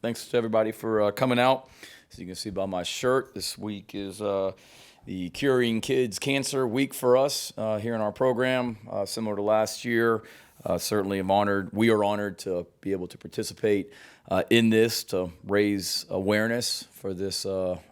Thanks to everybody for coming out. As you can see by my shirt, this week is the Curing Kids Cancer Week for us here in our program, similar to last year. Certainly we are honored to be able to participate in this to raise awareness for this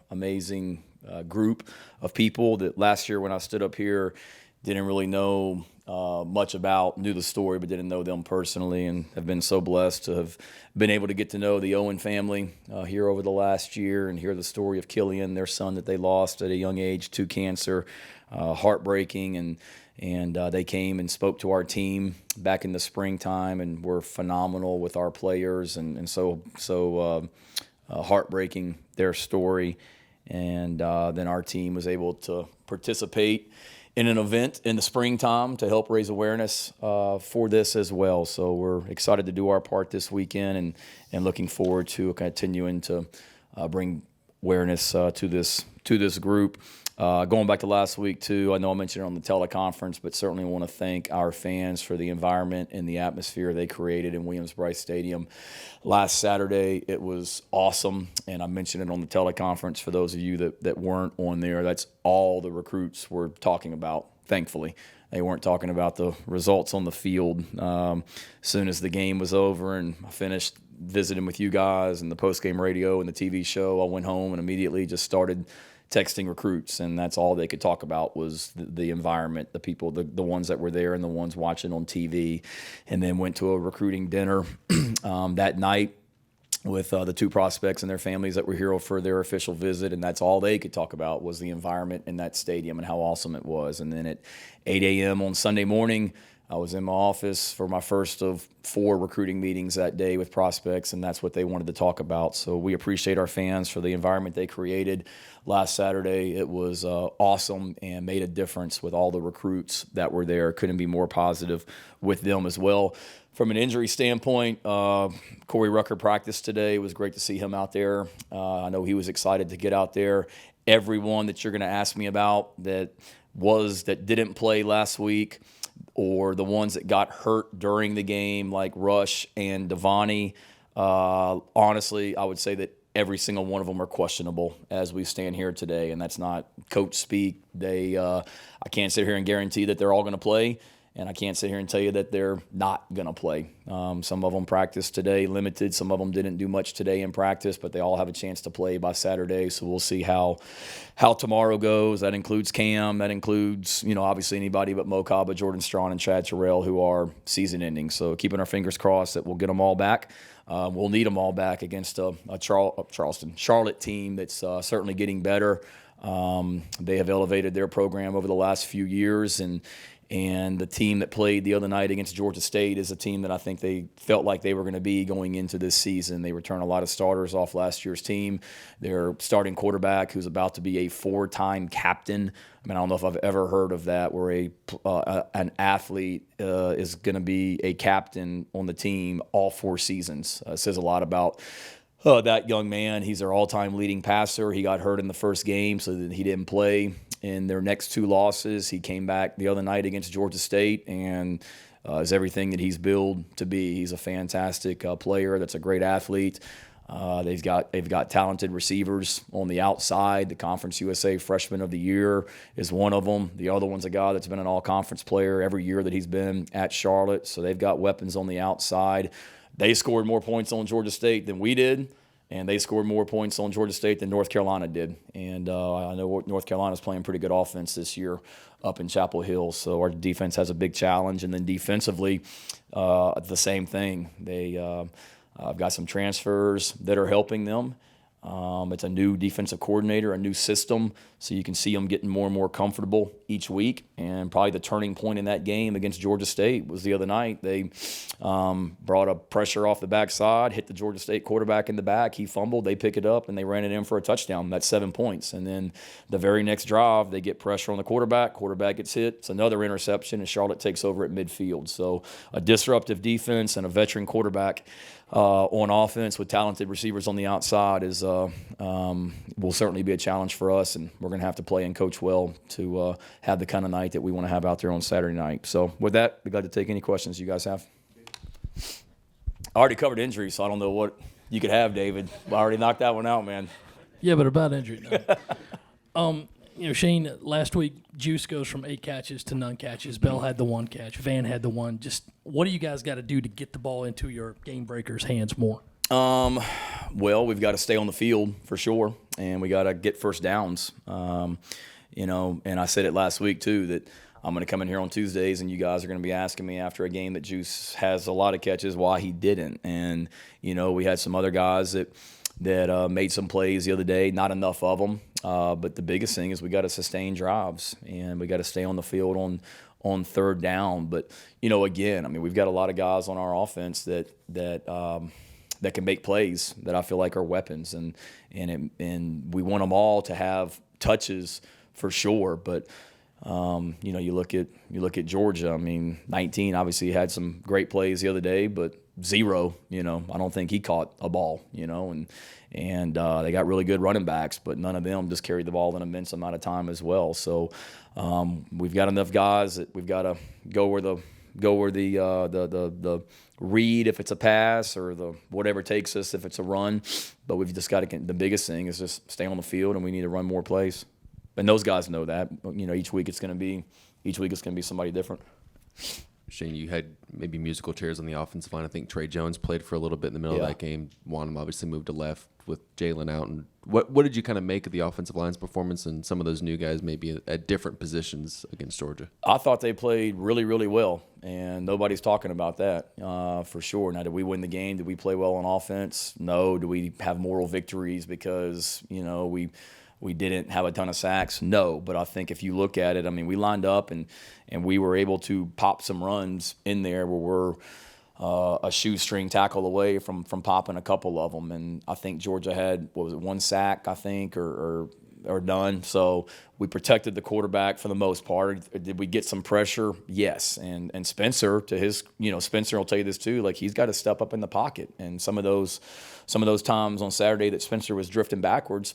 amazing group of people that last year when I stood up here didn't really know much about, knew the story, but didn't know them personally, and have been so blessed to have been able to get to know the Owen family here over the last year and hear the story of Killian, their son that they lost at a young age to cancer. Heartbreaking, and they came and spoke to our team back in the springtime and were phenomenal with our players, and so heartbreaking, their story. And then our team was able to participate in an event in the springtime to help raise awareness for this as well. So we're excited to do our part this weekend and looking forward to continuing to bring awareness to this group. Going back to last week, too, I know I mentioned it on the teleconference, but certainly want to thank our fans for the environment and the atmosphere they created in Williams-Brice Stadium last Saturday. It was awesome, and I mentioned it on the teleconference for those of you that weren't on there. That's all the recruits were talking about, thankfully. They weren't talking about the results on the field. As soon as the game was over and I finished visiting with you guys and the post-game radio and the TV show, I went home and immediately just started texting recruits, and that's all they could talk about was the environment, the people, the ones that were there and the ones watching on TV. And then went to a recruiting dinner that night with the two prospects and their families that were here for their official visit, and that's all they could talk about was the environment in that stadium and how awesome it was. And then at 8 a.m. on Sunday morning, I was in my office for my first of 4 recruiting meetings that day with prospects, and that's what they wanted to talk about. So we appreciate our fans for the environment they created last Saturday. It was awesome and made a difference with all the recruits that were there. Couldn't be more positive with them as well. From an injury standpoint, Corey Rucker practiced today. It was great to see him out there. I know he was excited to get out there. Everyone that you're going to ask me about that didn't play last week, or the ones that got hurt during the game, like Rush and Devani, honestly, I would say that every single one of them are questionable as we stand here today, and that's not coach speak. I can't sit here and guarantee that they're all going to play, and I can't sit here and tell you that they're not going to play. Some of them practiced today, limited. Some of them didn't do much today in practice, but they all have a chance to play by Saturday. So we'll see how tomorrow goes. That includes Cam. That includes, obviously anybody but Mo Kaba, Jordan Strawn, and Chad Terrell, who are season-ending. So keeping our fingers crossed that we'll get them all back. We'll need them all back against a Charlotte team that's certainly getting better. They have elevated their program over the last few years, and the team that played the other night against Georgia State is a team that I think they felt like they were going to be going into this season. They returned a lot of starters off last year's team. Their starting quarterback, who's about to be a 4-time captain. I don't know if I've ever heard of that, where an athlete is going to be a captain on the team all 4 seasons. It says a lot about that young man. He's their all-time leading passer. He got hurt in the first game, so that he didn't play in their next 2 losses. He came back the other night against Georgia State and is everything that he's billed to be. He's a fantastic player. That's a great athlete. They've got talented receivers on the outside. The Conference USA Freshman of the Year is one of them. The other one's a guy that's been an all-conference player every year that he's been at Charlotte. So they've got weapons on the outside. They scored more points on Georgia State than we did, and they scored more points on Georgia State than North Carolina did. And I know North Carolina's playing pretty good offense this year up in Chapel Hill. So our defense has a big challenge. And then defensively, the same thing. I've got some transfers that are helping them. It's a new defensive coordinator, a new system, so you can see them getting more and more comfortable each week. And probably the turning point in that game against Georgia State was the other night. They brought a pressure off the backside, hit the Georgia State quarterback in the back. He fumbled. They pick it up, and they ran it in for a touchdown. That's 7 points. And then the very next drive, they get pressure on the quarterback. Quarterback gets hit. It's another interception, and Charlotte takes over at midfield. So a disruptive defense and a veteran quarterback on offense with talented receivers on the outside will certainly be a challenge for us, and we're going to have to play and coach well to have the kind of night that we want to have out there on Saturday night. So with that, we'd like to take any questions you guys have. I already covered injuries, so I don't know what you could have, David. I already knocked that one out, man. Yeah, but about injury. No. Shane, last week, Juice goes from 8 catches to none catches. Bell had the 1 catch. Van had the 1. Just what do you guys got to do to get the ball into your game breakers' hands more? Well, we've got to stay on the field for sure, and we got to get first downs. And I said it last week too that I'm going to come in here on Tuesdays, and you guys are going to be asking me after a game that Juice has a lot of catches why he didn't. And we had some other guys that made some plays the other day, not enough of them. But the biggest thing is we got to sustain drives, and we got to stay on the field on third down. But again, I mean, we've got a lot of guys on our offense that can make plays that I feel like are weapons, and we want them all to have touches for sure. But you look at Georgia. I mean, 19 obviously had some great plays the other day, but 0. I don't think he caught a ball. And they got really good running backs, but none of them just carried the ball an immense amount of time as well. So we've got enough guys that we've got to go where the read if it's a pass, or the whatever takes us if it's a run. But we've just got to. The biggest thing is just stay on the field, and we need to run more plays. And those guys know that. Each week it's going to be somebody different. Shane, you had maybe musical chairs on the offensive line. I think Trey Jones played for a little bit in the middle of that game. Wanham obviously moved to left with Jalen out. And what did you kind of make of the offensive line's performance and some of those new guys maybe at different positions against Georgia? I thought they played really, really well, and nobody's talking about that for sure. Now, did we win the game? Did we play well on offense? No. Do we have moral victories because, we didn't have a ton of sacks? No. But I think if you look at it, I mean, we lined up and we were able to pop some runs in there where we're a shoestring tackle away from popping a couple of them. And I think Georgia had, 1 sack, I think, or none. So we protected the quarterback for the most part. Did we get some pressure? Yes. And Spencer, to his, Spencer will tell you this too, like he's got to step up in the pocket. And some of those times on Saturday that Spencer was drifting backwards,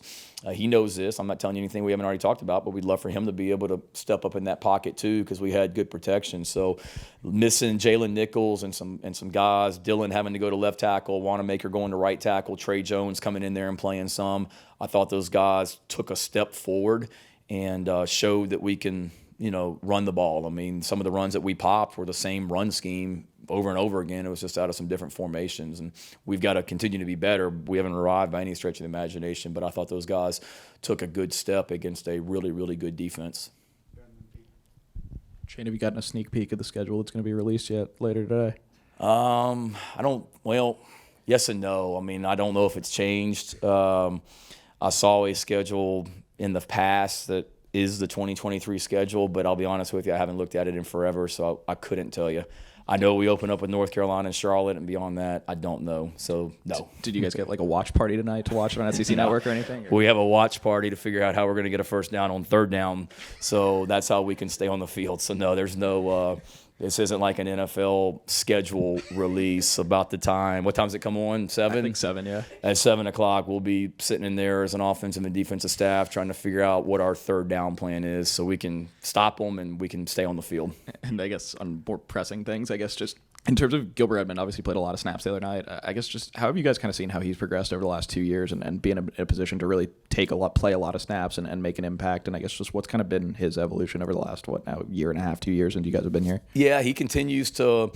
he knows this. I'm not telling you anything we haven't already talked about, but we'd love for him to be able to step up in that pocket too, because we had good protection. So missing Jalen Nichols and some guys, Dylan having to go to left tackle, Wanamaker going to right tackle, Trey Jones coming in there and playing some. I thought those guys took a step forward and showed that we can, run the ball. I mean, some of the runs that we popped were the same run scheme over and over again. It was just out of some different formations, and we've got to continue to be better. We haven't arrived by any stretch of the imagination, but I thought those guys took a good step against a really, really good defense. Shane, have you gotten a sneak peek of the schedule that's going to be released yet later today? Yes and no. I mean, I don't know if it's changed. I saw a schedule in the past that is the 2023 schedule, but I'll be honest with you, I haven't looked at it in forever, so I couldn't tell you. I know we open up with North Carolina and Charlotte, and beyond that, I don't know. So, no. Did you guys get like a watch party tonight to watch it on SEC Network or anything? Or? We have a watch party to figure out how we're going to get a first down on third down, so that's how we can stay on the field. So, no, there's no this isn't like an NFL schedule release about the time. What time does it come on? 7? I think 7, yeah. At 7 o'clock, we'll be sitting in there as an offensive and defensive staff trying to figure out what our third down plan is so we can stop them and we can stay on the field. And I guess on more pressing things, just in terms of Gilbert Edmond, obviously played a lot of snaps the other night. I guess just how have you guys kind of seen how he's progressed over the last 2 years and being in a position to really play a lot of snaps and make an impact? And I guess just what's kind of been his evolution over the last, year and a half, 2 years, and you guys have been here? Yeah, he continues to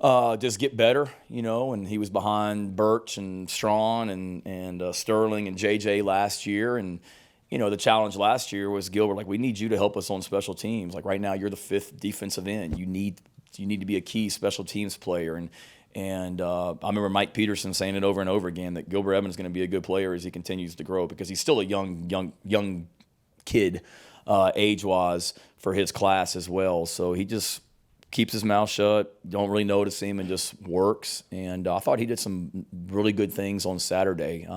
just get better, and he was behind Birch and Strawn and Sterling and JJ last year. And, the challenge last year was Gilbert, like, we need you to help us on special teams. Like, right now, you're the 5th defensive end. You need to be a key special teams player. And I remember Mike Peterson saying it over and over again that Gilbert Evans is going to be a good player as he continues to grow, because he's still a young kid age-wise for his class as well. So he just keeps his mouth shut, don't really notice him, and just works. And I thought he did some really good things on Saturday.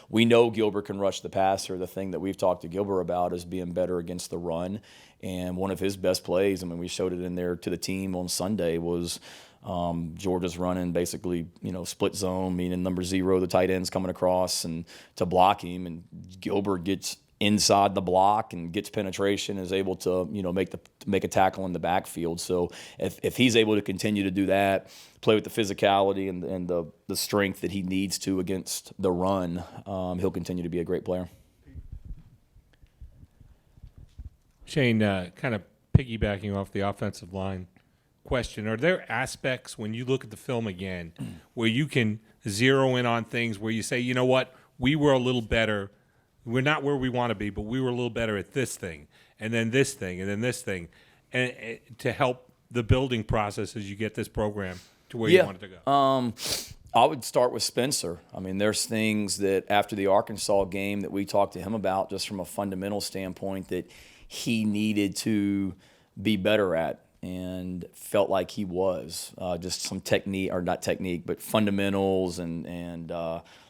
We know Gilbert can rush the passer. The thing that we've talked to Gilbert about is being better against the run. And one of his best plays, I mean, we showed it in there to the team on Sunday, was Georgia's running basically, split zone, meaning number 0, the tight end's coming across and to block him. And Gilbert gets inside the block and gets penetration, is able to make a tackle in the backfield. So if he's able to continue to do that, play with the physicality and the strength that he needs to against the run, he'll continue to be a great player. Shane, kind of piggybacking off the offensive line question, are there aspects when you look at the film again where you can zero in on things where you say, you know what, we were a little better, we're not where we want to be, but we were a little better at this thing, and then this thing, and then this thing, and to help the building process as you get this program to where you want it to go? I would start with Spencer. I mean, there's things that after the Arkansas game that we talked to him about just from a fundamental standpoint that he needed to be better at, and felt like he was. Just some technique, or not technique, but fundamentals and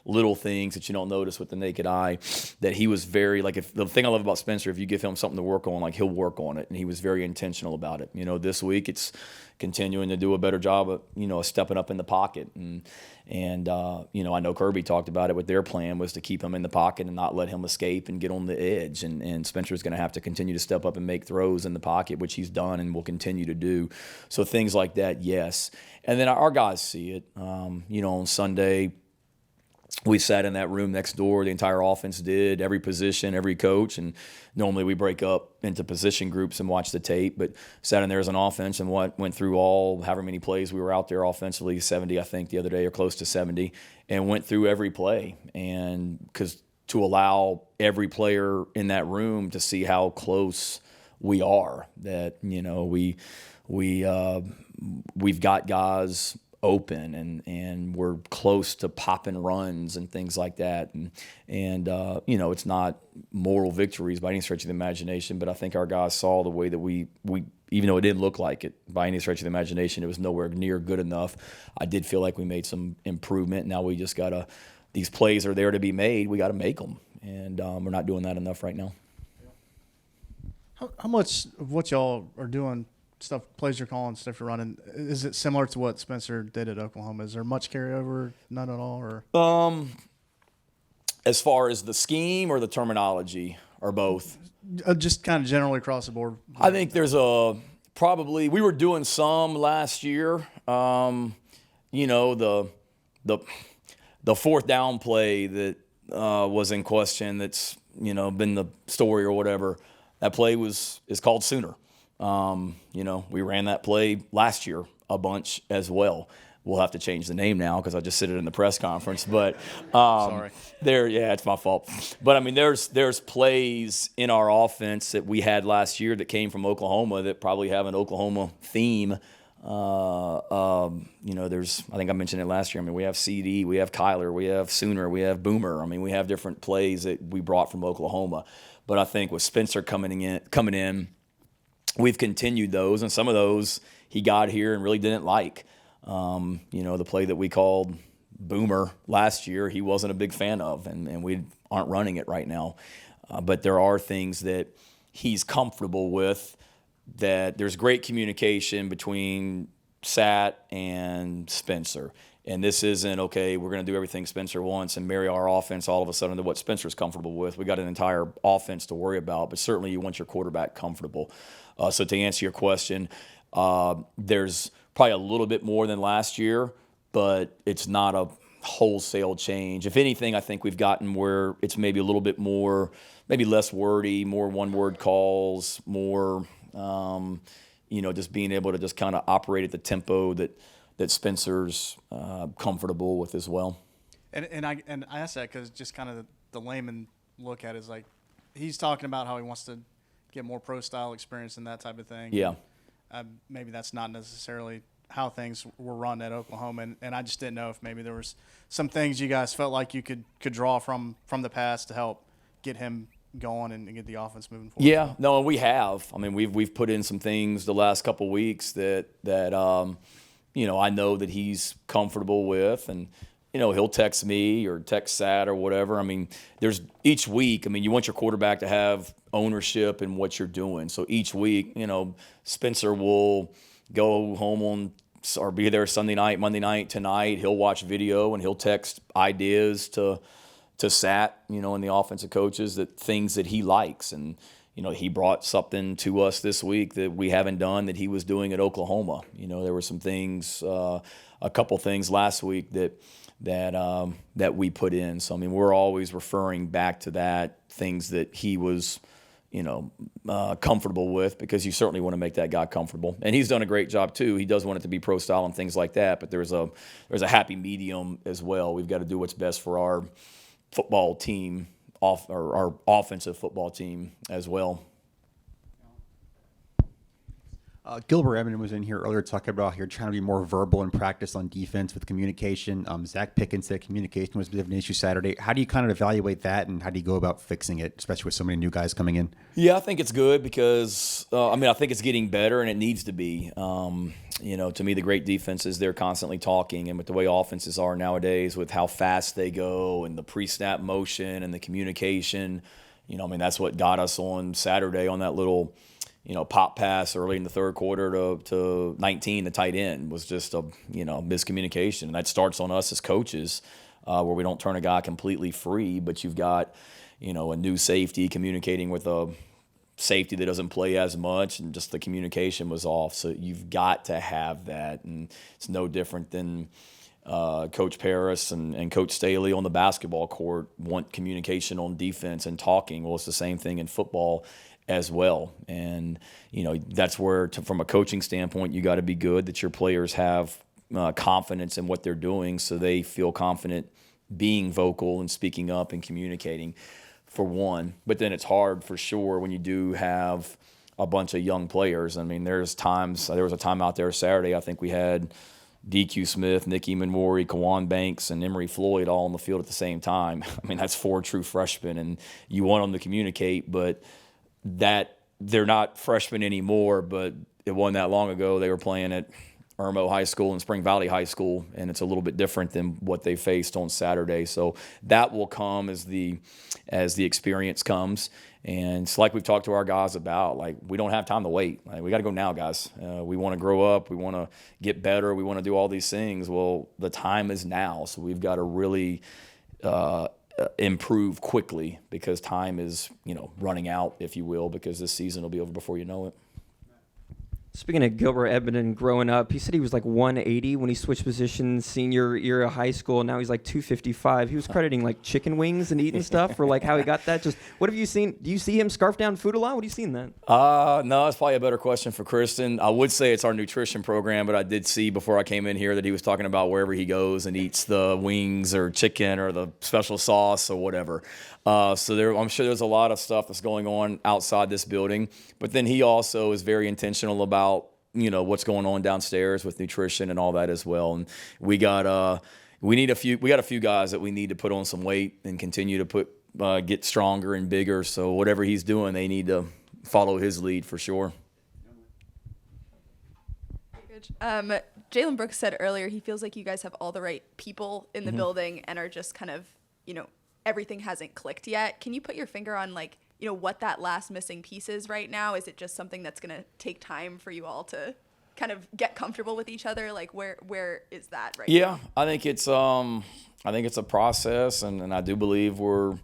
little things that you don't notice with the naked eye, that he was very, like, if the thing I love about Spencer, if you give him something to work on, like, he'll work on it, and he was very intentional about it. This week it's continuing to do a better job of, stepping up in the pocket. And I know Kirby talked about it with their plan was to keep him in the pocket and not let him escape and get on the edge. And Spencer's going to have to continue to step up and make throws in the pocket, which he's done and will continue to do. So things like that, yes. And then our guys see it. On Sunday, we sat in that room next door. The entire offense did, every position, every coach. And normally we break up into position groups and watch the tape, but sat in there as an offense and went through however many plays we were out there offensively, 70, I think, the other day, or close to 70, and went through every play. And because to allow every player in that room to see how close we are, that, we've got guys open and we're close to popping runs and things like that. And it's not moral victories by any stretch of the imagination, but I think our guys saw the way that we even though it didn't look like it by any stretch of the imagination, it was nowhere near good enough. I did feel like we made some improvement. Now we just these plays are there to be made. We got to make them. And we're not doing that enough right now. How much of what y'all are doing, plays you're calling, stuff you're running, is it similar to what Spencer did at Oklahoma? Is there much carryover? None at all? Or as far as the scheme or the terminology, or both? Just kind of generally across the board. I think there's probably we were doing some last year. The fourth down play that was in question, that's been the story or whatever. That play is called Sooner. We ran that play last year a bunch as well. We'll have to change the name now because I just said it in the press conference. But Sorry. It's my fault. But I mean, there's plays in our offense that we had last year that came from Oklahoma that probably have an Oklahoma theme. I think I mentioned it last year. I mean, we have CD, we have Kyler, we have Sooner, we have Boomer. I mean, we have different plays that we brought from Oklahoma. But I think with Spencer coming in, we've continued those, and some of those he got here and really didn't like. The play that we called Boomer last year, he wasn't a big fan of, and we aren't running it right now. But there are things that he's comfortable with, that there's great communication between Sat and Spencer. And this isn't, okay, we're going to do everything Spencer wants and marry our offense all of a sudden to what Spencer's comfortable with. We got an entire offense to worry about, but certainly you want your quarterback comfortable. So to answer your question, there's probably a little bit more than last year, but it's not a wholesale change. If anything, I think we've gotten where it's maybe a little bit more, maybe less wordy, more one-word calls, more, just being able to just kind of operate at the tempo that Spencer's comfortable with as well. And I ask that because just kind of the layman look at it is like he's talking about how he wants to get more pro-style experience and that type of thing. Yeah. Maybe that's not necessarily how things were run at Oklahoma, and I just didn't know if maybe there was some things you guys felt like you could draw from the past to help get him going and get the offense moving forward. Yeah, no, we have. I mean, we've put in some things the last couple of weeks that I know that he's comfortable with, and he'll text me or text Sat or whatever. I mean, there's each week. I mean, you want your quarterback to have ownership in what you're doing. So each week, Spencer will go home or be there Sunday night, Monday night, tonight. He'll watch video and he'll text ideas to to Sat, you know, and the offensive coaches, that things that he likes. And, you know, he brought something to us this week that we haven't done that he was doing at Oklahoma. You know, there were some things, a couple things last week that we put in. So, I mean, we're always referring back to that, things that he was, you know, comfortable with, because you certainly want to make that guy comfortable. And he's done a great job too. He does want it to be pro style and things like that, but there's a happy medium as well. We've got to do what's best for our football team, our offensive football team as well. Gilbert Edmond was in here earlier talking about how you're trying to be more verbal in practice on defense with communication. Zach Pickens said communication was a bit of an issue Saturday. How do you kind of evaluate that, and how do you go about fixing it, especially with so many new guys coming in? Yeah, I think it's good because, I think it's getting better, and it needs to be. You know, to me, the great defenses, they're constantly talking, and with the way offenses are nowadays, with how fast they go and the pre-snap motion and the communication, you know, I mean, that's what got us on Saturday on that little, you know, pop pass early in the third quarter to 19, the tight end, was just a, you know, miscommunication. And that starts on us as coaches, where we don't turn a guy completely free, but you've got, you know, a new safety communicating with a safety that doesn't play as much, and just the communication was off. So you've got to have that. And it's no different than Coach Paris and Coach Staley on the basketball court want communication on defense and talking. Well, it's the same thing in football as well. And, you know, that's where, from a coaching standpoint, you got to be good that your players have confidence in what they're doing, so they feel confident being vocal and speaking up and communicating, for one. But then it's hard for sure when you do have a bunch of young players. I mean, there was a time out there Saturday, I think we had DQ Smith, Nicky Manwari, Kawan Banks, and Emery Floyd all on the field at the same time. I mean, that's 4 true freshmen, and you want them to communicate, but that they're not freshmen anymore. But it wasn't that long ago they were playing at Irmo High School and Spring Valley High School, and it's a little bit different than what they faced on Saturday. So that will come as the experience comes. And it's like we've talked to our guys about, like, we don't have time to wait. Like, we got to go now, guys. We want to grow up. We want to get better. We want to do all these things. Well, the time is now. So we've got to really improve quickly, because time is, you know, running out, if you will, because this season will be over before you know it. Speaking of Gilbert Edmond growing up, he said he was like 180 when he switched positions senior year of high school. Now he's like 255. He was crediting like chicken wings and eating stuff for like how he got that. Just what have you seen? Do you see him scarf down food a lot? What do you see in that? No, it's probably a better question for Kristen. I would say it's our nutrition program, but I did see before I came in here that he was talking about wherever he goes and eats the wings or chicken or the special sauce or whatever. So I'm sure there's a lot of stuff that's going on outside this building, but then he also is very intentional about, you know, what's going on downstairs with nutrition and all that as well. And we got a few guys that we need to put on some weight and continue to get stronger and bigger. So whatever he's doing, they need to follow his lead for sure. Jalen Brooks said earlier he feels like you guys have all the right people in the building and are just kind of, you know, everything hasn't clicked yet. Can you put your finger on, like, you know, what that last missing piece is right now? Is it just something that's going to take time for you all to kind of get comfortable with each other? Like, where is that right now? Yeah, I think it's a process, and I do believe we're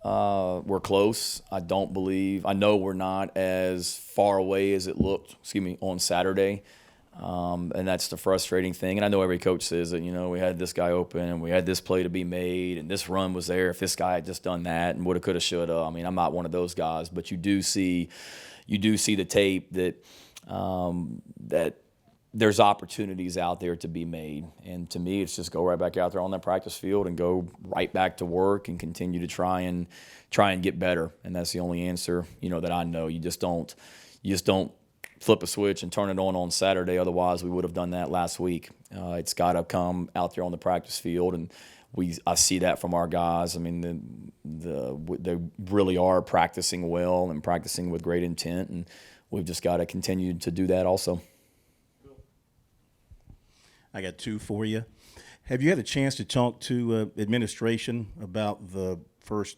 close. I know we're not as far away as it looked, on Saturday. And that's the frustrating thing. And I know every coach says that, you know, we had this guy open and we had this play to be made and this run was there. If this guy had just done that and woulda, coulda, shoulda. I mean, I'm not one of those guys, but you do see the tape that that there's opportunities out there to be made. And to me, it's just go right back out there on that practice field and go right back to work and continue to try and get better. And that's the only answer, you know, that I know. You just don't flip a switch and turn it on Saturday. Otherwise, we would have done that last week. It's got to come out there on the practice field, and I see that from our guys. I mean, they really are practicing well and practicing with great intent, and we've just got to continue to do that also. I got 2 for you. Have you had a chance to talk to administration about the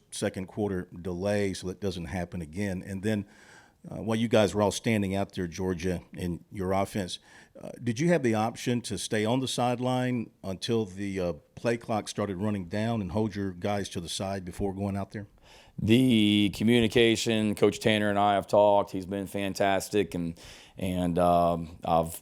second quarter delay so that doesn't happen again? And then while you guys were all standing out there, Georgia, in your offense, did you have the option to stay on the sideline until the play clock started running down and hold your guys to the side before going out there? The communication, Coach Tanner and I have talked. He's been fantastic, and I've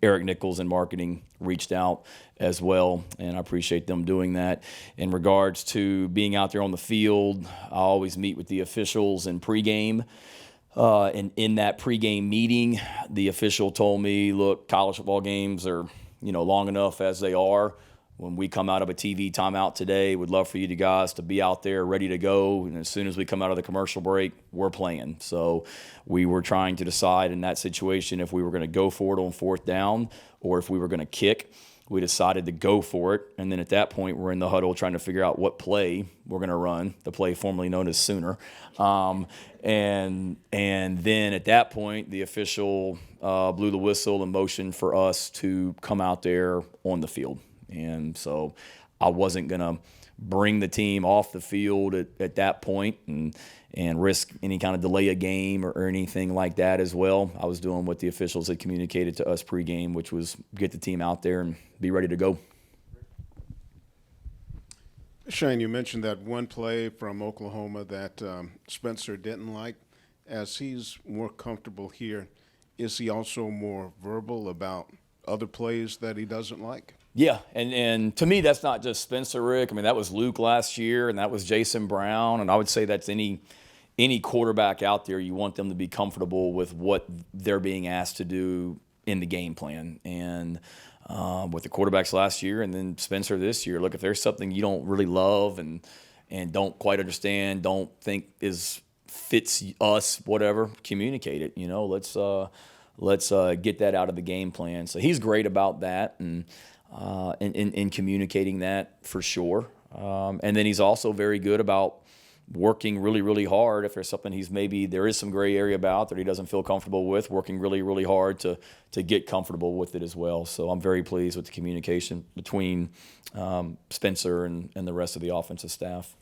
Eric Nichols in marketing reached out as well, and I appreciate them doing that. In regards to being out there on the field, I always meet with the officials in pregame. And in that pregame meeting, the official told me, look, college football games are, long enough as they are. When we come out of a TV timeout today, we'd love for you guys to be out there ready to go. And as soon as we come out of the commercial break, we're playing. So we were trying to decide in that situation if we were going to go for it on fourth down or if we were going to kick. We decided to go for it. And then at that point, we're in the huddle trying to figure out what play we're going to run, the play formerly known as Sooner. And then at that point, the official blew the whistle and motioned for us to come out there on the field. And so I wasn't going to bring the team off the field at that point and risk any kind of delay a game or anything like that as well. I was doing what the officials had communicated to us pregame, which was get the team out there and be ready to go. Shane, you mentioned that one play from Oklahoma that Spencer didn't like. As he's more comfortable here, is he also more verbal about other plays that he doesn't like? Yeah, and to me, that's not just Spencer, Rick. I mean, that was Luke last year, and that was Jason Brown, and I would say that's any quarterback out there. You want them to be comfortable with what they're being asked to do in the game plan. And with the quarterbacks last year and then Spencer this year, look, if there's something you don't really love and don't quite understand, don't think fits us, whatever, communicate it. Let's get that out of the game plan. So he's great about that and in communicating that for sure. And then he's also very good about working really, really hard. If there's something there is some gray area about that he doesn't feel comfortable with, working really, really hard to get comfortable with it as well. So I'm very pleased with the communication between Spencer and the rest of the offensive staff.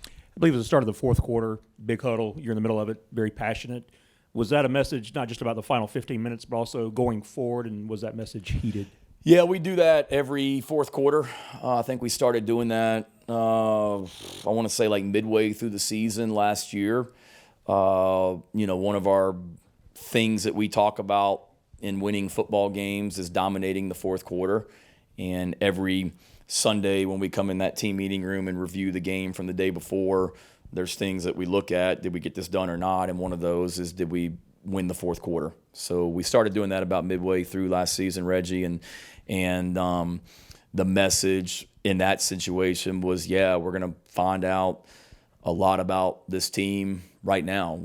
I believe it was the start of the fourth quarter, big huddle. You're in the middle of it, very passionate. Was that a message not just about the final 15 minutes, but also going forward, and was that message heated? Yeah, we do that every fourth quarter. I think we started doing that, I want to say like midway through the season last year. One of our things that we talk about in winning football games is dominating the fourth quarter. And every Sunday when we come in that team meeting room and review the game from the day before, there's things that we look at. Did we get this done or not? And one of those is, did we win the fourth quarter? So we started doing that about midway through last season, Reggie. And the message in that situation was, we're going to find out a lot about this team right now.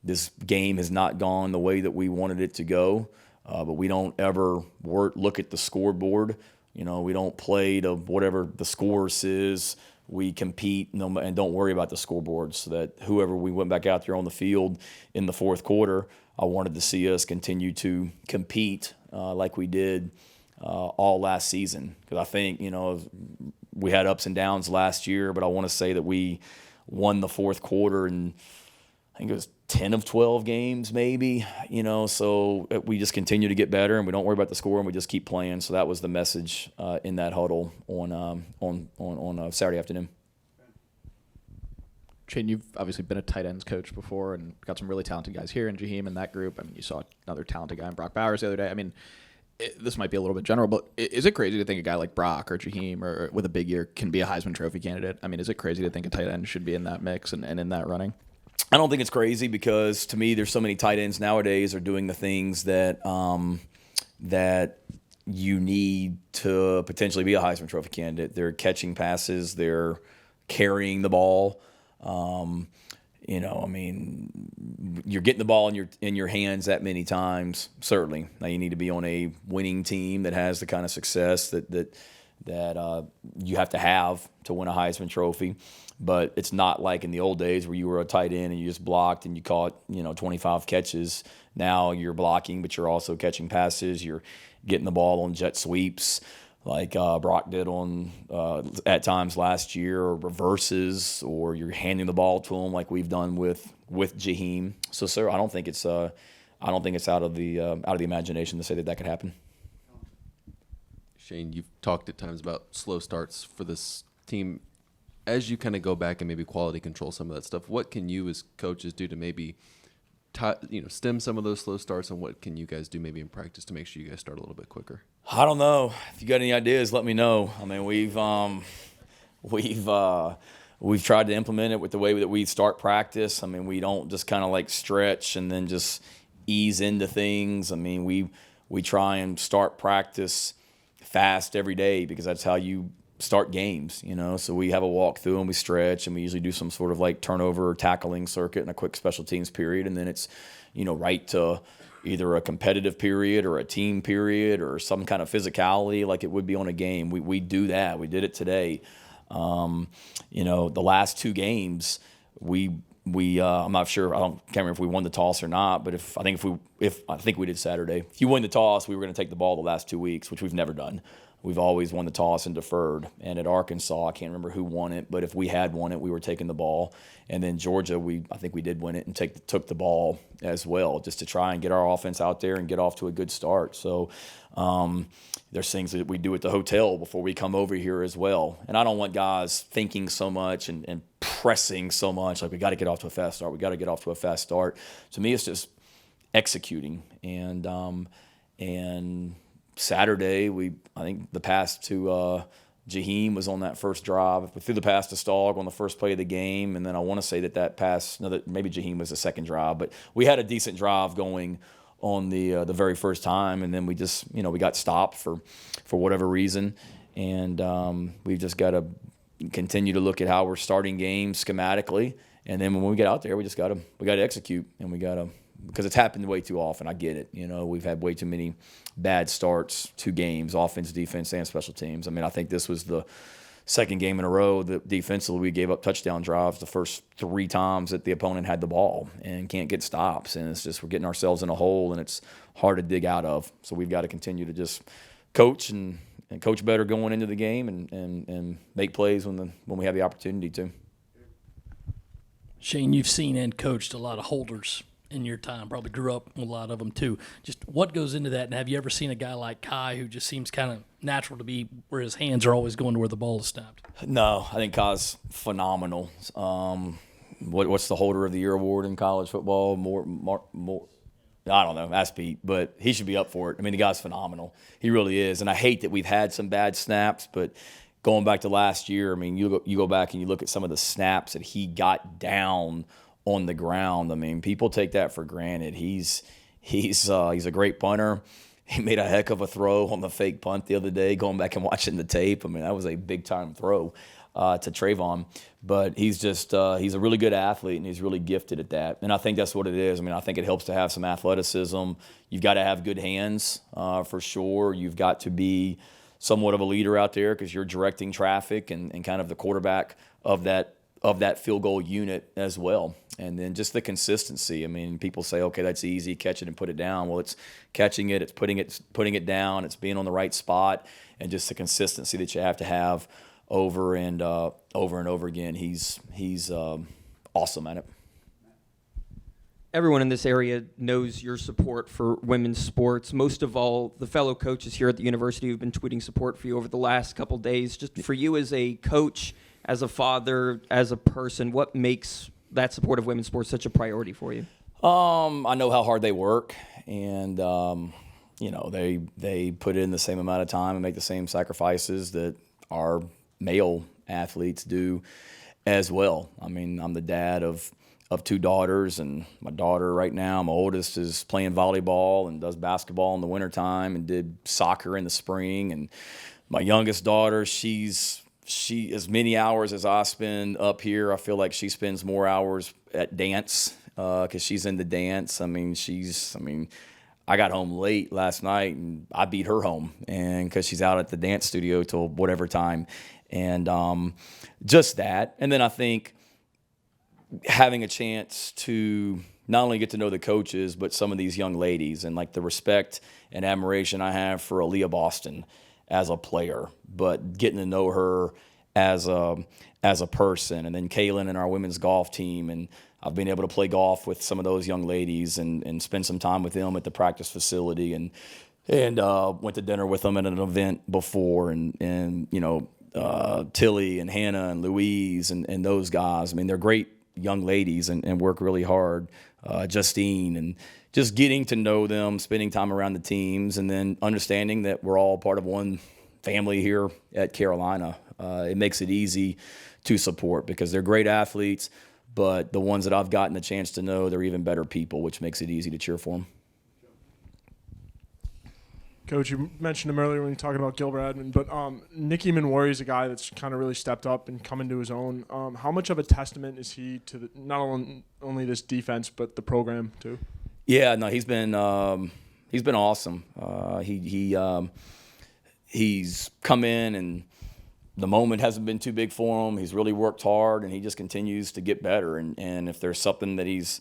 This game has not gone the way that we wanted it to go, but we don't ever look at the scoreboard. We don't play to whatever the score is. We compete and don't worry about the scoreboard, so that whoever we went back out there on the field in the fourth quarter, I wanted to see us continue to compete like we did all last season. Because I think, we had ups and downs last year, but I want to say that we won the fourth quarter and I think it was 10 of 12 games maybe, so we just continue to get better and we don't worry about the score and we just keep playing. So that was the message in that huddle on Saturday afternoon. Shane, you've obviously been a tight ends coach before and got some really talented guys here in Jaheim and that group. I mean, you saw another talented guy in Brock Bowers the other day. I mean, this might be a little bit general, but is it crazy to think a guy like Brock or Jaheim or with a big year can be a Heisman Trophy candidate? I mean, is it crazy to think a tight end should be in that mix and in that running? I don't think it's crazy because to me, there's so many tight ends nowadays are doing the things that that you need to potentially be a Heisman Trophy candidate. They're catching passes, they're carrying the ball. You're getting the ball in your hands that many times. Certainly, now you need to be on a winning team that has the kind of success that you have to win a Heisman Trophy. But it's not like in the old days where you were a tight end and you just blocked and you caught 25 catches. Now you're blocking, but you're also catching passes. You're getting the ball on jet sweeps. like Brock did on at times last year, or reverses, or you're handing the ball to him like we've done with Jaheim. So, sir, I don't think it's out of the imagination to say that could happen. Shane, you've talked at times about slow starts for this team. As you kind of go back and maybe quality control some of that stuff, what can you as coaches do to maybe stem some of those slow starts, and what can you guys do maybe in practice to make sure you guys start a little bit quicker? I don't know. If you got any ideas, let me know. I mean, we've tried to implement it with the way that we start practice. I mean, we don't just kind of like stretch and then just ease into things. I mean, we try and start practice fast every day, because that's how you start games, So we have a walkthrough and we stretch, and we usually do some sort of like turnover or tackling circuit and a quick special teams period, and then it's right to either a competitive period or a team period or some kind of physicality like it would be on a game. We do that. We did it today. The last two games I'm not sure. Can't remember if we won the toss or not. But I think we did Saturday. If you win the toss, we were going to take the ball the last 2 weeks, which we've never done. We've always won the toss and deferred. And at Arkansas, I can't remember who won it, but if we had won it, we were taking the ball. And then Georgia, I think we did win it and took the ball as well, just to try and get our offense out there and get off to a good start. So there's things that we do at the hotel before we come over here as well. And I don't want guys thinking so much and pressing so much, like we got to get off to a fast start. We got to get off to a fast start. To me, it's just executing. And Saturday, I think the pass to Jaheim was on that first drive. We threw the pass to Stogg on the first play of the game, and then I want to say that pass, maybe Jaheim was the second drive, but we had a decent drive going on the very first time, and then we just we got stopped for whatever reason, and we've just got to continue to look at how we're starting games schematically, and then when we get out there, we got to execute, and because it's happened way too often. I get it. We've had way too many bad starts to games, offense, defense, and special teams. I mean, I think this was the second game in a row that defensively we gave up touchdown drives the first 3 times that the opponent had the ball and can't get stops. And it's just we're getting ourselves in a hole, and it's hard to dig out of. So we've got to continue to just coach and coach better going into the game and make plays when we have the opportunity to. Shane, you've seen and coached a lot of holders in your time, probably grew up with a lot of them too. Just what goes into that, and have you ever seen a guy like Kai who just seems kind of natural to be where his hands are always going to where the ball is snapped? No, I think Kai's phenomenal. What's the holder of the year award in college football? More. I don't know. Ask Pete, but he should be up for it. I mean, the guy's phenomenal. He really is. And I hate that we've had some bad snaps, but going back to last year, I mean, you go back and you look at some of the snaps that he got down on the ground. I mean, people take that for granted. He's a great punter. He made a heck of a throw on the fake punt the other day, going back and watching the tape. I mean, that was a big-time throw to Trayvon. But he's a really good athlete, and he's really gifted at that. And I think that's what it is. I mean, I think it helps to have some athleticism. You've got to have good hands for sure. You've got to be somewhat of a leader out there because you're directing traffic and kind of the quarterback of that field goal unit as well. And then just the consistency. I mean, people say, okay, that's easy, catch it and put it down. Well, it's catching it, it's putting it down, it's being on the right spot, and just the consistency that you have to have over and over again. He's awesome at it. Everyone in this area knows your support for women's sports. Most of all, the fellow coaches here at the university who've been tweeting support for you over the last couple days. Just for you as a coach, as a father, as a person, what makes that support of women's sports such a priority for you? I know how hard they work, and they put in the same amount of time and make the same sacrifices that our male athletes do as well. I mean, I'm the dad of 2 daughters, and my daughter right now, my oldest, is playing volleyball and does basketball in the wintertime and did soccer in the spring. And my youngest daughter, she as many hours as I spend up here, I feel like she spends more hours at dance because she's into dance. I mean, I got home late last night and I beat her home, and because she's out at the dance studio till whatever time, and just that. And then I think having a chance to not only get to know the coaches, but some of these young ladies, and like the respect and admiration I have for Aaliyah Boston as a player, but getting to know her as a person. And then Kaylin and our women's golf team, and I've been able to play golf with some of those young ladies and spend some time with them at the practice facility, and went to dinner with them at an event before, and Tilly and Hannah and Louise and those guys. I mean, they're great young ladies and work really hard. Justine, and just getting to know them, spending time around the teams, and then understanding that we're all part of one family here at Carolina. It makes it easy to support because they're great athletes, but the ones that I've gotten the chance to know, they're even better people, which makes it easy to cheer for them. Coach, you mentioned him earlier when you were talking about Gilbert Edmond, but Nicky Manwari is a guy that's kind of really stepped up and come into his own. How much of a testament is he to not only this defense but the program too? Yeah, no, he's been awesome. He's come in, and the moment hasn't been too big for him. He's really worked hard, and he just continues to get better. And if there's something that he's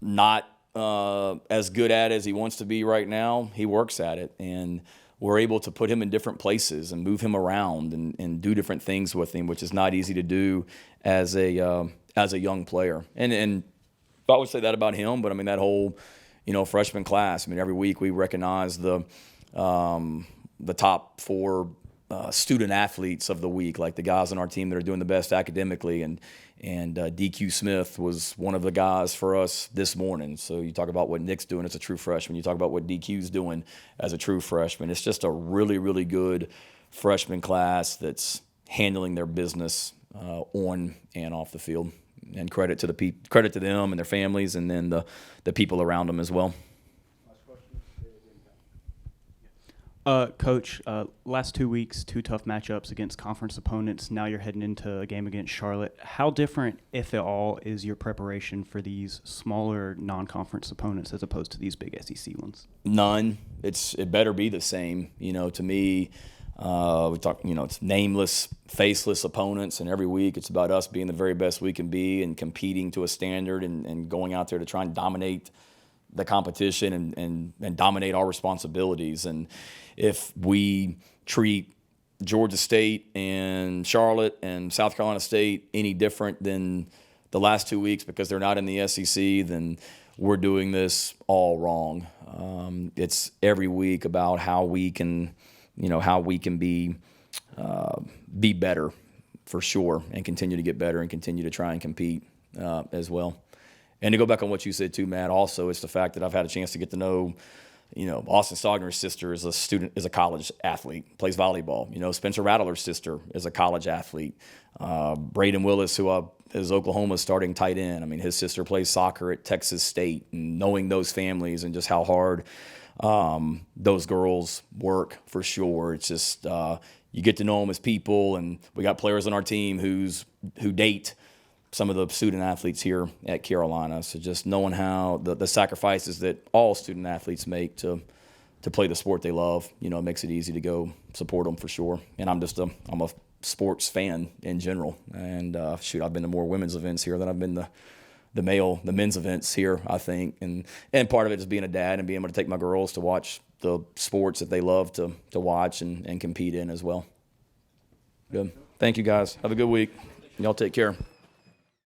not as good at as he wants to be right now, he works at it, and we're able to put him in different places and move him around and do different things with him, which is not easy to do as a young player. And I would say that about him, but I mean that whole freshman class. I mean, every week we recognize the top 4 student athletes of the week, like the guys on our team that are doing the best academically, and DQ Smith was one of the guys for us this morning. So you talk about what Nick's doing as a true freshman. You talk about what DQ's doing as a true freshman. It's just a really, really good freshman class that's handling their business on and off the field. And credit to them and their families, and then the people around them as well. Coach, last 2 weeks, 2 tough matchups against conference opponents. Now you're heading into a game against Charlotte. How different, if at all, is your preparation for these smaller non-conference opponents as opposed to these big SEC ones? None. It better be the same. To me, we talk. It's nameless, faceless opponents, and every week it's about us being the very best we can be and competing to a standard and going out there to try and dominate the competition and dominate our responsibilities. And if we treat Georgia State and Charlotte and South Carolina State any different than the last 2 weeks because they're not in the SEC, then we're doing this all wrong. It's every week about how we can be better for sure, and continue to get better and continue to try and compete as well. And to go back on what you said too, Matt, also it's the fact that I've had a chance to get to know, Austin Stogner's sister is a college athlete, plays volleyball. Spencer Rattler's sister is a college athlete. Braden Willis, who is Oklahoma's starting tight end. I mean, his sister plays soccer at Texas State, and knowing those families and just how hard those girls work for sure. It's just you get to know them as people, and we got players on our team who date some of the student athletes here at Carolina. So just knowing how the sacrifices that all student athletes make to play the sport they love, it makes it easy to go support them for sure. And I'm a sports fan in general. And I've been to more women's events here than I've been to the men's events here, I think. And part of it is being a dad and being able to take my girls to watch the sports that they love to watch and compete in as well. Good. Thank you, guys. Have a good week. Y'all take care.